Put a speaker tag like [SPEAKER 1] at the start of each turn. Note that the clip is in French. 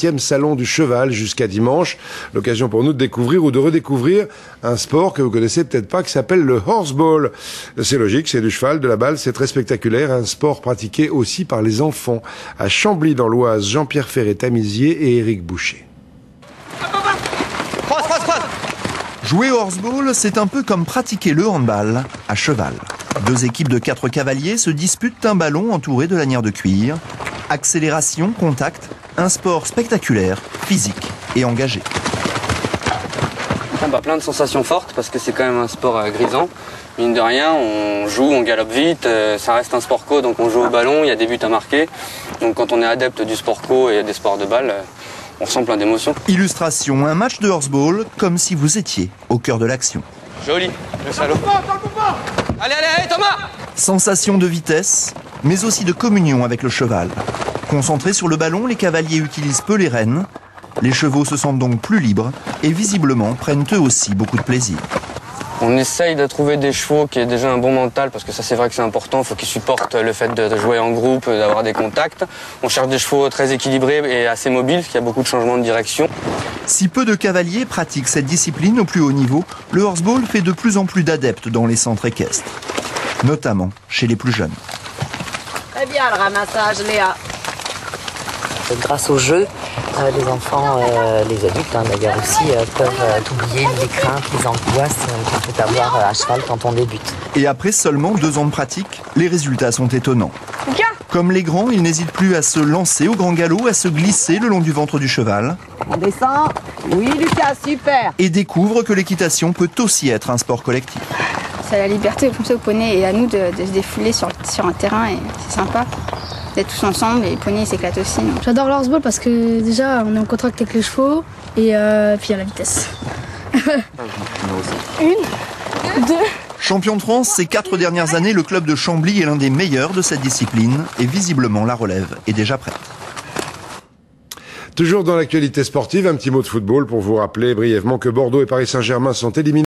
[SPEAKER 1] 7e salon du cheval jusqu'à dimanche. L'occasion pour nous de découvrir ou de redécouvrir un sport que vous connaissez peut-être pas, qui s'appelle le horseball. C'est logique, c'est du cheval, de la balle, c'est très spectaculaire. Un sport pratiqué aussi par les enfants. À Chambly dans l'Oise, Jean-Pierre Ferré-Tamizier et Éric Boucher.
[SPEAKER 2] Jouer au horseball, c'est un peu comme pratiquer le handball à cheval. 2 équipes de 4 cavaliers se disputent un ballon entouré de lanières de cuir. Accélération, contact, un sport spectaculaire, physique et engagé.
[SPEAKER 3] Plein de sensations fortes parce que c'est quand même un sport grisant. Mine de rien, on joue, on galope vite, ça reste un sport co, donc on joue au ballon, il y a des buts à marquer. Donc quand on est adepte du sport co et des sports de balle, on ressent plein d'émotions.
[SPEAKER 2] Illustration, un match de horseball comme si vous étiez au cœur de l'action.
[SPEAKER 3] Joli, le salaud. Allez, Thomas!
[SPEAKER 2] Sensation de vitesse, mais aussi de communion avec le cheval. Concentrés sur le ballon, les cavaliers utilisent peu les rênes. Les chevaux se sentent donc plus libres et visiblement prennent eux aussi beaucoup de plaisir.
[SPEAKER 3] On essaye de trouver des chevaux qui aient déjà un bon mental, parce que ça c'est vrai que c'est important, il faut qu'ils supportent le fait de jouer en groupe, d'avoir des contacts. On cherche des chevaux très équilibrés et assez mobiles, parce qu'il y a beaucoup de changements de direction.
[SPEAKER 2] Si peu de cavaliers pratiquent cette discipline au plus haut niveau, le horseball fait de plus en plus d'adeptes dans les centres équestres, notamment chez les plus jeunes.
[SPEAKER 4] Très bien le ramassage, Léa.
[SPEAKER 5] Grâce au jeu, les enfants, les adultes d'ailleurs aussi, peuvent oublier les craintes, les angoisses qu'on peut avoir à cheval quand on débute.
[SPEAKER 2] Et après seulement 2 ans de pratique, les résultats sont étonnants. Comme les grands, ils n'hésitent plus à se lancer au grand galop, à se glisser le long du ventre du cheval.
[SPEAKER 4] On descend. Oui, Lucas, super.
[SPEAKER 2] Et découvrent que l'équitation peut aussi être un sport collectif.
[SPEAKER 6] C'est la liberté comme ça au poney et à nous de se défouler sur un terrain et c'est sympa d'être tous ensemble et les poneys s'éclatent aussi.
[SPEAKER 7] J'adore le horseball parce que déjà on est en contact avec les chevaux et puis il y a la vitesse. 1, 2.
[SPEAKER 2] Champion de France, ces 4 dernières années, le club de Chambly est l'un des meilleurs de cette discipline et visiblement la relève est déjà prête.
[SPEAKER 1] Toujours dans l'actualité sportive, un petit mot de football pour vous rappeler brièvement que Bordeaux et Paris Saint-Germain sont éliminés